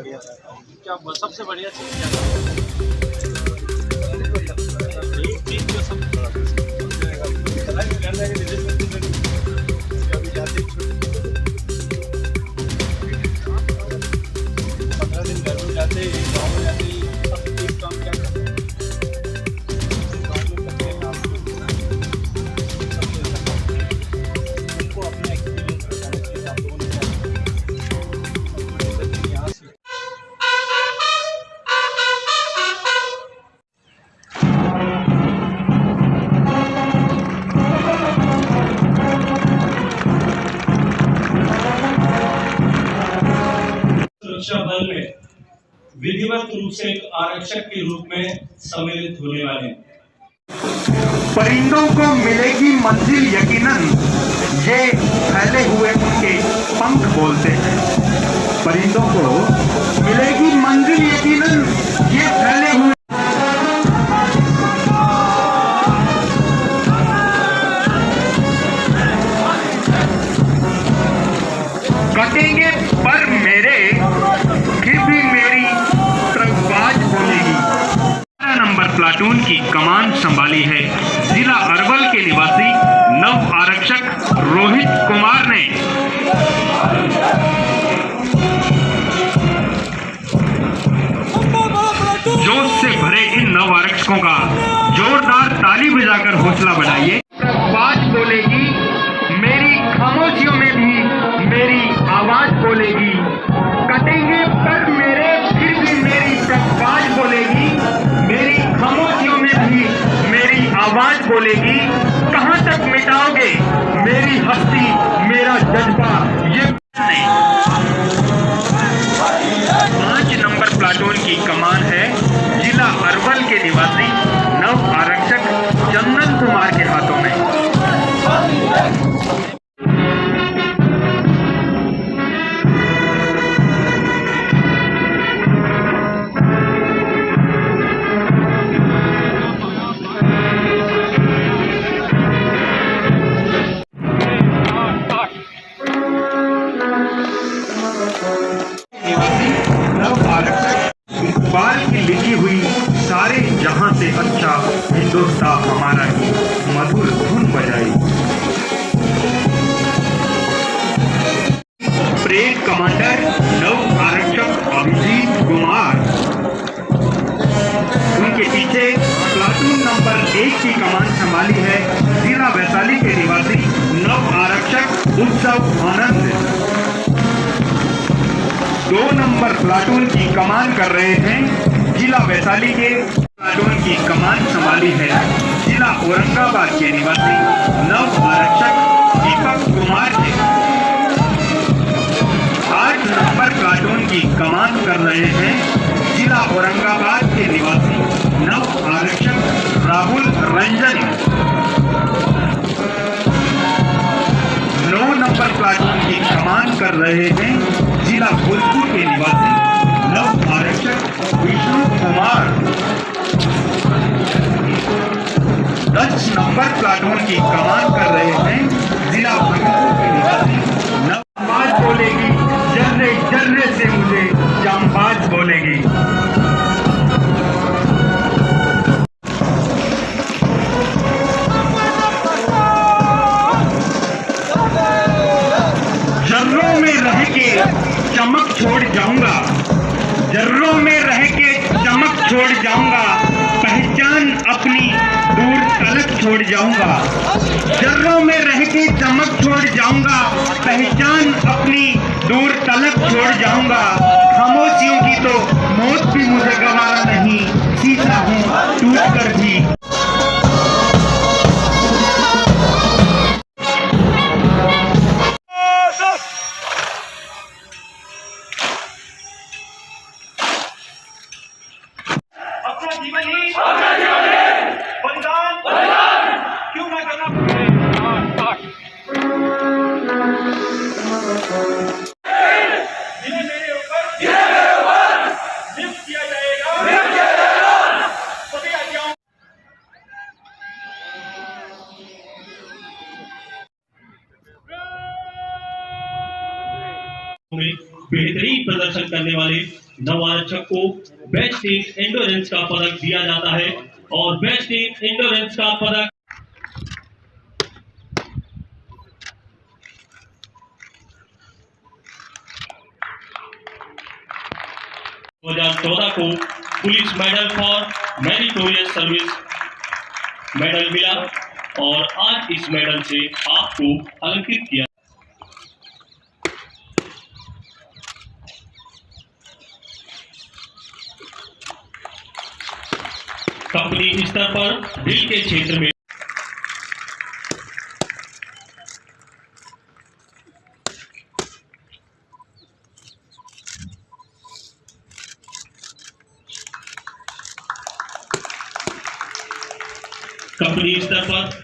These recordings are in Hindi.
बढ़िया था। क्या सबसे बढ़िया चीज़ क्या था? एक चीज़ जो सब अभी जाते 15 दिन घर में जाते गाँव में जाते सब एक काम क्या करते हैं गाँव में करते हैं उनको अपना एक्सपीरियंस बताना चाहिए आप लोगों ने यहाँ से। सुरक्षा बल में विधिवत रूप से एक आरक्षक के रूप में सम्मिलित होने वाले हैं। परिंदों को मिलेगी मंजिल यकीनन, ये फैले हुए उनके पंख बोलते हैं। परिंदों को मिलेगी मंजिल यकीनन, ये फैले हुए कटेंगे पर मेरे, फिर भी मेरी आवाज बोलेगी। 12 नंबर प्लाटून की कमान संभाली है जिला अरवल के निवासी नव आरक्षक रोहित कुमार ने। जोश से भरे इन नव आरक्षकों का जोरदार ताली बजाकर हौसला बढ़ाइए। आवाज बोलेगी, मेरी खामोशियों में भी मेरी आवाज बोलेगी। कटेंगे पर मेरे, फिर भी मेरी आवाज बोलेगी। मेरी खामोशियों में भी मेरी आवाज बोलेगी। कहां तक मिटाओगे मेरी हस्ती, मेरा जज्बा, ये 5 नंबर प्लाटून की कमान है जिला अरवल के निवासी नव आरक्षक चंदन कुमार के हाथों में। इकबाल की लिखी हुई सारे जहां से अच्छा हिंदुस्तान हमारा ही मधुर धुन बजाई। परेड कमांडर नव आरक्षक अभिजीत कुमार, उनके पीछे प्लाटून नंबर 1 की कमान संभाली है जिला वैशाली के निवासी नव आरक्षक उत्सव आनंद। 2 नंबर प्लाटून की कमान कर रहे हैं जिला वैशाली के। प्लाटून की कमान संभाली है जिला औरंगाबाद के निवासी नव आरक्षक दीपक कुमार ने। 8 नंबर प्लाटून की कमान कर रहे हैं जिला औरंगाबाद के निवासी नव आरक्षक राहुल रंजन। 9 नंबर प्लाटून की कमान कर रहे हैं जिला भोजपुर के निवासी नव आरक्षक विष्णु कुमार। 10 नंबर प्लाटून की कमान कर रहे हैं जिला भोजपुर के निवासी नव। जांबाज बोलेगी, जर्रे जर्रे से मुझे जांबाज बोलेगी। जर्रों में रह के चमक छोड़ जाऊंगा, जर्रों में रह के चमक छोड़ जाऊंगा। पहचान अपनी दूर तलक छोड़ जाऊंगा। जर्रों में रह के चमक छोड़ जाऊंगा, पहचान अपनी दूर तलक छोड़ जाऊंगा। खामोशियों की तो मौत भी मुझे गवारा नहीं, सीखा हूं टूट कर भी। जीवन ही बलिदान क्यों ना करना। मेरे ऊपर लिफ्ट किया जाएगा सभी हत्याओं। में बेहतरीन प्रदर्शन करने वाले नव आरक्षक को बेस्ट इन एंडोरेंस का पदक दिया जाता है और बेस्ट इन एंडोरेंस का पदक 2014 को police medal for meritorious service medal मिला और आज इस मेडल से आपको अलंकृत किया। कंपनी स्तर पर बिल के क्षेत्र में कंपनी स्तर पर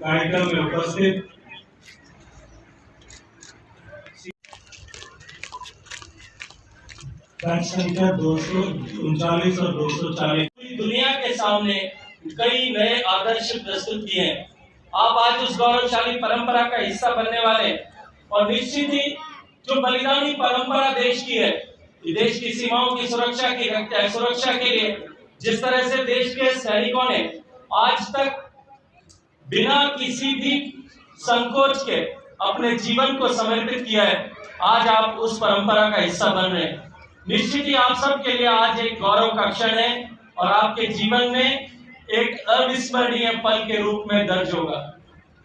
कार्यक्रम में उपस्थित संख्या 239 और 240 पूरी दुनिया के सामने कई नए आदर्श प्रस्तुत किए हैं। आप आज उस गौरवशाली परंपरा का हिस्सा बनने वाले और निश्चित ही जो बलिदानी परंपरा देश की है, देश की सीमाओं की सुरक्षा के लिए जिस तरह से देश के सैनिकों ने आज तक बिना किसी भी संकोच के अपने जीवन को समर्पित किया है, आज आप उस परंपरा का हिस्सा बन रहे हैं। निश्चित ही आप सब के लिए आज एक गौरव का क्षण है और आपके जीवन में एक अविस्मरणीय पल के रूप में दर्ज होगा।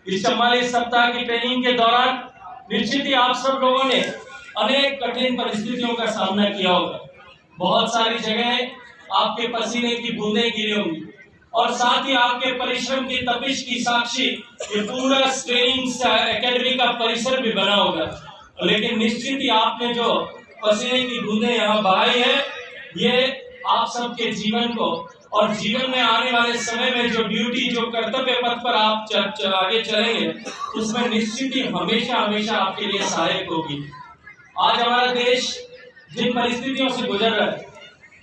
इस 44 सप्ताह की ट्रेनिंग के दौरान निश्चित ही आप सब लोगों ने अनेक कठिन परिस्थितियों का सामना किया होगा। बहुत सारी जगह आपके पसीने की बूंदें गिरी होंगी और साथ ही आपके परिश्रम की तपिश की साक्षी ये पूरा ट्रेनिंग एकेडमी का परिसर भी बना होगा। लेकिन निश्चित ही आपने जो पसीने की बूंदें यहाँ बहाई है, ये आप सबके जीवन को और जीवन में आने वाले समय में जो ड्यूटी, जो कर्तव्य पथ पर आप आगे चलेंगे, उसमें निश्चित ही हमेशा हमेशा आपके लिए सहायक होगी। आज हमारा देश जिन परिस्थितियों से गुजर रहा है,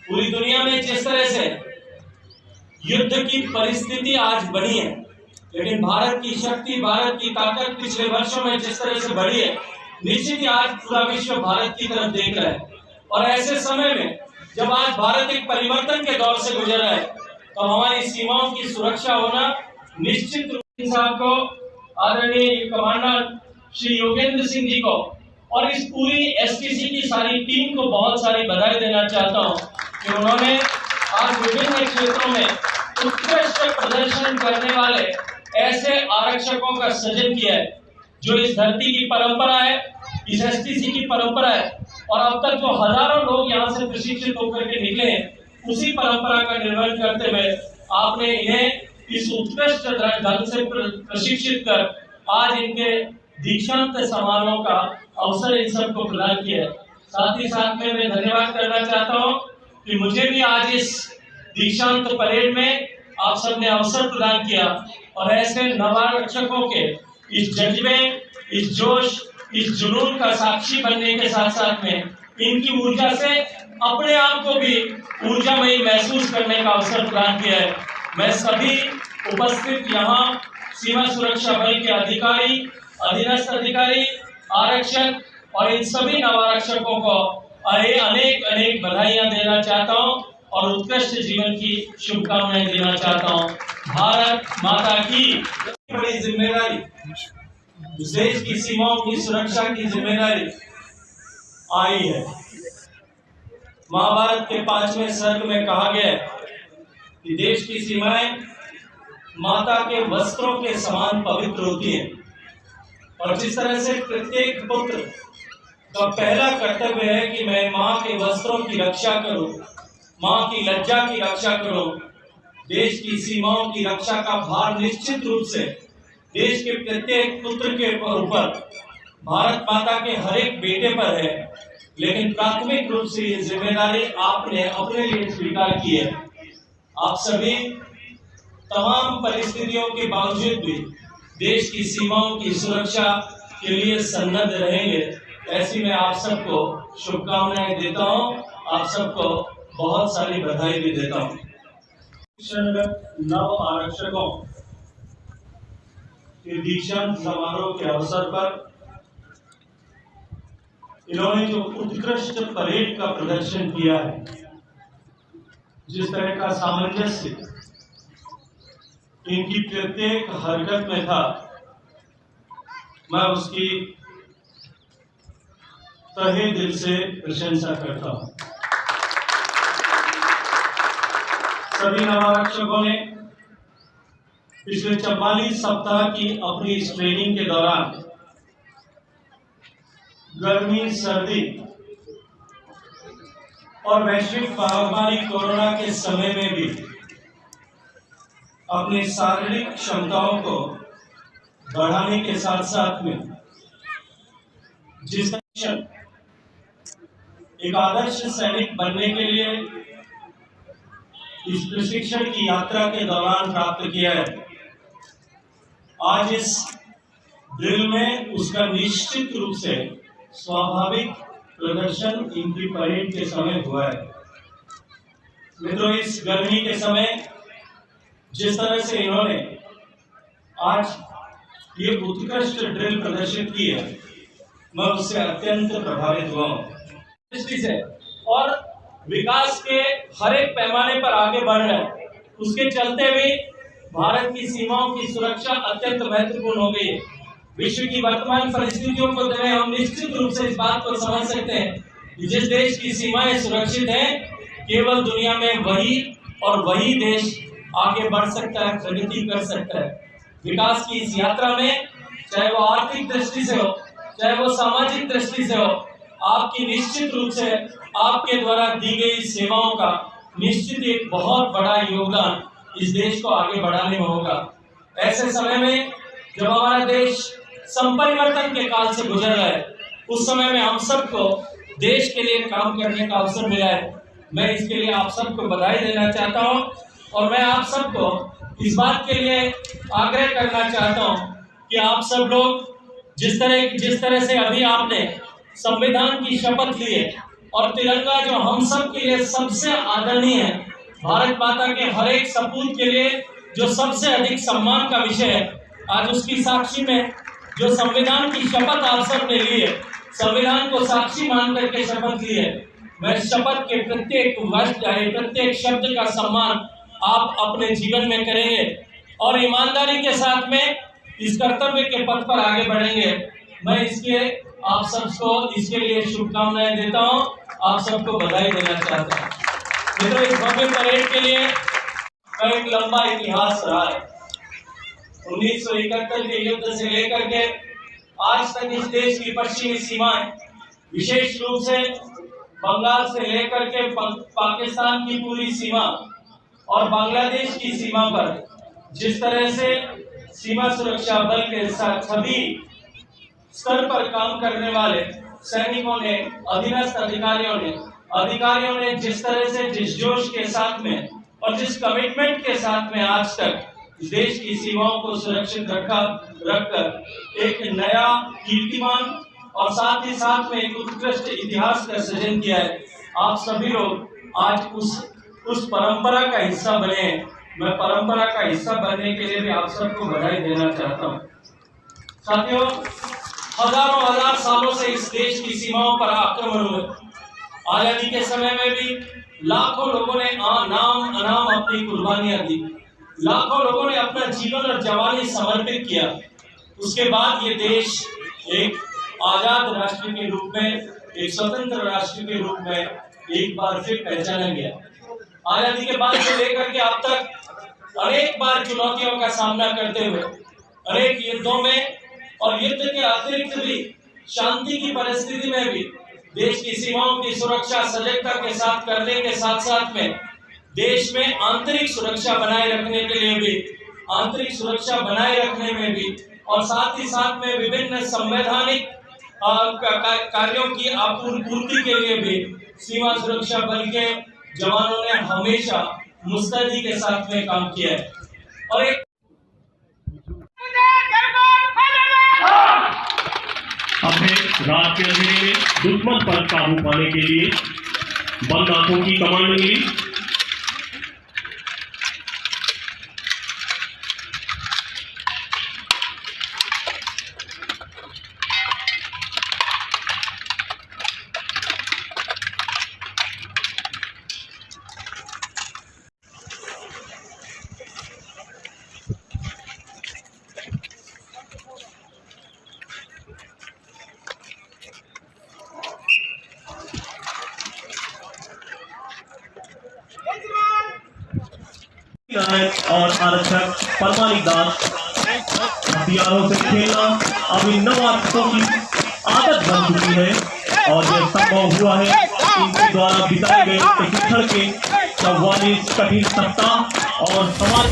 पूरी दुनिया में जिस तरह से युद्ध की परिस्थिति आज बनी है, लेकिन भारत की शक्ति, भारत की ताकत पिछले वर्षों में जिस तरह से बढ़ी है, निश्चित ही आज पूरा विश्व भारत की तरफ देख रहा है। और ऐसे समय में जब आज भारत एक परिवर्तन के दौर से गुजर रहा है, तो हमारी सीमाओं की सुरक्षा होना निश्चित रूप से साहब को, आदरणीय कमांडर श्री योगेंद्र सिंह जी को और इस पूरी एसटीसी की सारी टीम को बहुत सारी बधाई देना चाहता हूं कि उन्होंने आज विभिन्न क्षेत्रों में उत्कृष्ट प्रदर्शन करने वाले ऐसे आरक्षकों का सृजन किया है जो इस धरती की परंपरा है, इस एसटीसी की परंपरा है और अब तक जो हजारों लोग यहाँ से प्रशिक्षित होकर के निकले हैं, उसी परंपरा का निर्वहन करते हुए आपने इन्हें इस उत्कृष्ट ढंग से प्रशिक्षित कर आज इनके दीक्षांत समारोह का अवसर इन सबको प्रदान किया है। साथ ही साथ में मैं धन्यवाद करना चाहता हूँ कि मुझे भी आज इस दीक्षांत परेड में आप सबने अवसर प्रदान किया और ऐसे नवारक्षकों के इस जज्बे, इस जोश, इस जुनून का साक्षी बनने के साथ साथ में इनकी ऊर्जा से अपने आप को भी ऊर्जामयी महसूस करने का अवसर प्रदान किया है। मैं सभी उपस्थित यहाँ सीमा सुरक्षा बल के अधिकारी, अधीनस्थ अधिकारी, आरक्षक और इन सभी नवारक्षकों को अनेक अनेक बधाइयां देना चाहता हूं और उत्कृष्ट जीवन की शुभकामनाएं देना चाहता हूं। भारत माता की बड़ी जिम्मेदारी, देश की सीमाओं की सुरक्षा की जिम्मेदारी आई है। महाभारत के 5वें सर्ग में कहा गया है कि देश की सीमाएं माता के वस्त्रों के समान पवित्र होती हैं और जिस तरह से प्रत्येक पुत्र का पहला कर्तव्य है कि मैं माँ के वस्त्रों की रक्षा करूं, माँ की लज्जा की रक्षा करूं, देश की सीमाओं की रक्षा का भार निश्चित रूप से देश के प्रत्येक पुत्र के ऊपर, भारत माता के हर एक बेटे पर है। लेकिन प्राथमिक रूप से ये जिम्मेदारी आपने अपने लिए स्वीकार की है। आप सभी तमाम परिस्थितियों के बावजूद भी देश की सीमाओं की सुरक्षा के लिए सन्नद्ध रहेंगे, ऐसी मैं आप सबको शुभकामनाएं देता हूं। आप सबको बहुत सारी बधाई भी देता हूं। शिक्षागत नव आरक्षकों के दीक्षांत समारोह के अवसर पर इन्होंने जो उत्कृष्ट परेड का प्रदर्शन किया है, जिस तरह का सामंजस्य इनकी प्रत्येक हरकत में था, मैं उसकी तहे दिल से प्रशंसा करता हूं। सभी नवारक्षकों ने पिछले 44 सप्ताह की अपनी इस ट्रेनिंग के दौरान गर्मी, सर्दी और वैश्विक महामारी कोरोना के समय में भी अपनी शारीरिक क्षमताओं को बढ़ाने के साथ साथ में जिस एक आदर्श सैनिक बनने के लिए इस प्रशिक्षण की यात्रा के दौरान प्राप्त किया है, आज इस ड्रिल में उसका निश्चित रूप से स्वाभाविक प्रदर्शन इनकी परेड के समय हुआ है। मित्रों, इस गर्मी के समय जिस तरह से इन्होंने आज ये उत्कृष्ट ड्रिल प्रदर्शित की है, मैं उससे अत्यंत प्रभावित हुआ हूँ दृष्टि से, और विकास के हर एक पैमाने पर आगे बढ़ रहे हैं। उसके चलते भी भारत की सीमाओं की सुरक्षा अत्यंत महत्वपूर्ण हो गई है। विश्व की वर्तमान परिस्थितियों को देखें, हम निश्चित रूप से इस बात को समझ सकते हैं कि जिस देश की सीमाएं सुरक्षित हैं, केवल दुनिया में वही देश आगे बढ़ सकता है, प्रगति कर सकता है। विकास की इस यात्रा में, चाहे वो आर्थिक दृष्टि से हो, चाहे वो सामाजिक दृष्टि से हो, आपकी निश्चित रूप से आपके द्वारा दी गई सेवाओं का निश्चित एक बहुत बड़ा योगदान इस देश को आगे बढ़ाने में होगा। ऐसे समय में जब हमारा देश संपरिवर्तन के काल से गुजर रहा है, उस समय में हम सबको देश के लिए काम करने का अवसर मिला है। मैं इसके लिए आप सबको बधाई देना चाहता हूं, और मैं आप सबको इस बात के लिए आग्रह करना चाहता हूं कि आप सब लोग जिस तरह से अभी आपने संविधान की शपथ ली है, और तिरंगा जो हम सब के लिए सबसे आदरणीय है, भारत माता के हर एक सपूत के लिए जो सबसे अधिक सम्मान का विषय है, आज उसकी साक्षी में जो संविधान की शपथ आप सब ने ली है, संविधान को साक्षी मान करके शपथ ली है, मैं शपथ के प्रत्येक प्रत्येक शब्द का सम्मान आप अपने जीवन में करेंगे और ईमानदारी के साथ में इस कर्तव्य के पथ पर आगे बढ़ेंगे। मैं इसके आप सबको इसके लिए शुभकामनाएं देता हूं, आप सबको बधाई देना चाहता हूं। मित्रों, इस भव्य परेड के लिए एक लंबा इतिहास रहा है। 1971 के युद्ध से लेकर के आज तक इस देश की पश्चिमी सीमाएं, विशेष रूप से बंगाल से लेकर के पाकिस्तान की पूरी सीमा और बांग्लादेश की सीमा पर जिस तरह से सीमा सुरक्षा बल के साथ सभी स्तर पर काम करने वाले सैनिकों ने, अधीनस्थ अधिकारियों ने जिस तरह से, जिस जोश के साथ में और जिस कमिटमेंट के साथ में आज तक देश की सीमाओं को सुरक्षित रखकर एक नया कीर्तिमान और साथ ही साथ में एक उत्कृष्ट इतिहास का सृजन किया है, आप सभी लोग आज उस परंपरा का हिस्सा बने हैं। मैं परंपरा का हिस्सा बनने के लिए भी आप सबको बधाई देना चाहता हूँ। साथियों, हजार सालों से इस देश की सीमाओं पर आक्रमण हुए। आजादी के समय में भी लाखों लोगों ने नाम अनाम अपनी कुर्बानियां दी, लाखों लोगों ने अपना जीवन और जवानी समर्पित किया। उसके बाद ये देश एक आजाद राष्ट्र के रूप में, एक स्वतंत्र राष्ट्र के रूप में एक बार फिर पहचाना गया। आजादी के बाद से लेकर के अब तक अनेक बार चुनौतियों का सामना करते हुए, अनेक युद्धों में और युद्ध के अतिरिक्त भी शांति की परिस्थिति में भी देश की सीमाओं की सुरक्षा सजगता के साथ करने के साथ साथ में देश में आंतरिक सुरक्षा बनाए रखने के लिए भी, आंतरिक सुरक्षा बनाए रखने में भी और साथ ही साथ में विभिन्न संवैधानिक कार्यों की पूर्ति के लिए भी सीमा सुरक्षा बल के जवानों ने हमेशा मुस्तैदी के साथ में काम किया है। और एक अपने रात के अंधेरे में दुश्मन पर काबू पाने के लिए बंद आंखों की कमांड मिली। और आरक्षक परमानिक दास। हथियारों से खेलना अब इन नवआरक्षकों की आदत बन चुकी है और यह संभव हुआ है इनके द्वारा बिताए गए प्रशिक्षण के 44 कठिन सप्ताह और समाज।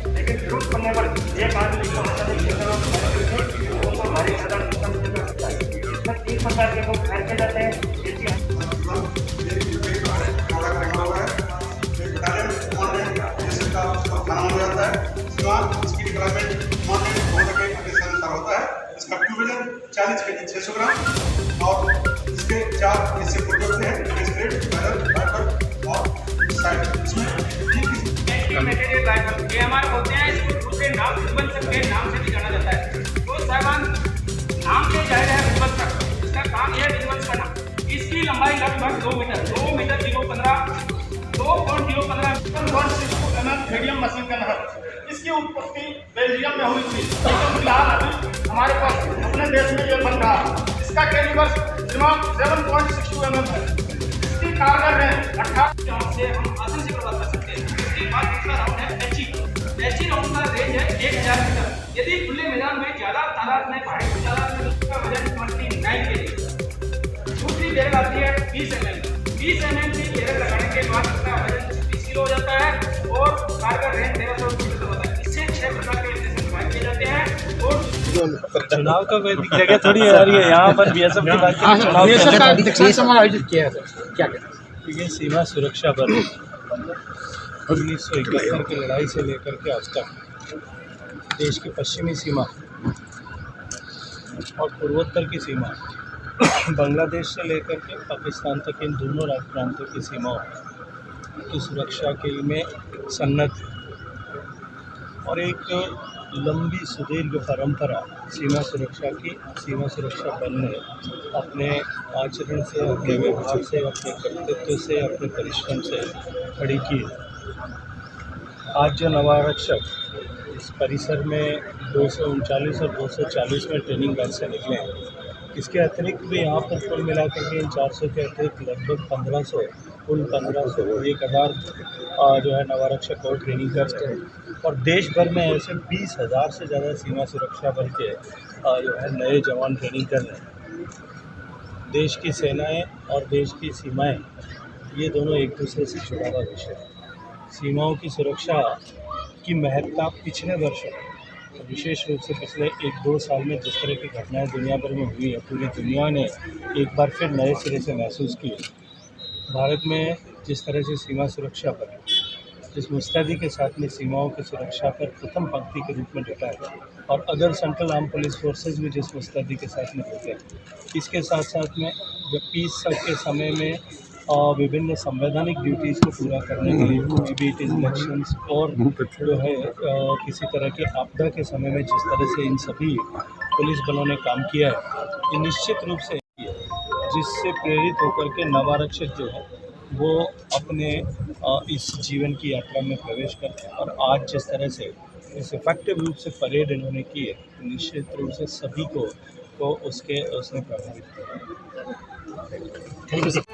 लेकिन जरूरत पड़ने पर एक आदमी इसमें 3 प्रकार के लोग फेंके जाते हैं। इसकी डिप्लॉयमेंट मॉडरेट हो सके कंडीशन अनुसार होता है। इसका ट्यूबेजन 40 kg 600 ग्राम और इसके 4 हिस्से पूरे होते हैं, स्ट्रेट, पैरल, फाइबर और साइड। इसमें मटेरियल राइफल ये हमारे होते हैं, इसको दूसरे नाम रिबन के नाम से भी जाना जाता है। तो सामान नाम से जाहिर है रिबन तक, इसका काम है रिबन करना। इसकी लंबाई लगभग 2 मीटर 0.15 मीडियम मशीन गन है। इसकी उत्पत्ति बेल्जियम में हुई थी, लेकिन फिलहाल अभी हमारे पास अपने देश में ये बन रहा है। इसका कैलिबर 7.62 mm है। इसकी कारगर रेंज 18 से हम आसानी से बर्बाद कर सकते हैं। इसके बाद दूसरा राउंड है एची राउंड का रेंज है 1000 मीटर। यदि खुले मैदान में ज्यादा तादाद में भारी तादाद में उसका वजन 29 kg। दूसरी बैरल आती है 20 mm की बैरल लगाने के बाद उसका वजन 30 किलो हो जाता है और कारगर रेंज 1300 मीटर होता है। इससे 6 प्रकार के इस्तेमाल किए जाते हैं। और चुनाव का कोई जगह थोड़ी है यार, ये यहाँ पर बीएसएफ की बात करें, चुनाव आयोजित किया है क्या ये सीमा सुरक्षा बल 1971 की लड़ाई से लेकर के आज तक देश की पश्चिमी सीमा और पूर्वोत्तर की सीमा बांग्लादेश से लेकर के पाकिस्तान तक इन दोनों प्रांतों की सीमाओं की सुरक्षा के में सन्नद्ध और एक लंबी सुदीर्घ परंपरा सीमा सुरक्षा बल ने अपने आचरण से, अपने व्यवहार से, अपने कर्तव्य से, अपने परिश्रम से खड़ी की। आज जो नवारक्षक इस परिसर में 239 और 240 में ट्रेनिंग बैच से निकले हैं, इसके अतिरिक्त भी यहाँ पर कुल मिलाकर के इन 400 के अतिरिक्त लगभग 1500 कुल 1000 जो है नवारक्षक और ट्रेनिंग करते हैं। और देश भर में ऐसे 20,000 से ज़्यादा सीमा सुरक्षा बल के जो है नए जवान ट्रेनिंग कर रहे हैं। देश की सेनाएं और देश की सीमाएं, ये दोनों एक दूसरे से जुड़ा हुआ विषय है। सीमाओं की सुरक्षा की महत्ता पिछले वर्षों, विशेष रूप से पिछले 1-2 साल में जिस तरह की घटनाएं दुनिया भर में हुई है, पूरी दुनिया ने एक बार फिर नए सिरे से महसूस की। भारत में जिस तरह से सीमा सुरक्षा पर, जिस मुस्तैदी के साथ में सीमाओं की सुरक्षा पर प्रथम पंक्ति के रूप में डटा है, और other central arm police forces भी जिस मुस्तैदी के साथ में डटे हैं, इसके साथ साथ में जब पीस के समय में विभिन्न संवैधानिक ड्यूटीज़ को पूरा करने के लिए, कोई भी इलेक्शंस और जो है किसी तरह की आपदा के समय में जिस तरह से इन सभी पुलिस बलों ने काम किया है, ये निश्चित रूप से जिससे प्रेरित होकर के नवारक्षक जो है वो अपने इस जीवन की यात्रा में प्रवेश करते हैं। और आज जिस तरह से इस इफेक्टिव रूप से परेड इन्होंने की है, निश्चित रूप से सभी को उसने प्रभावित किया। Thank you sir.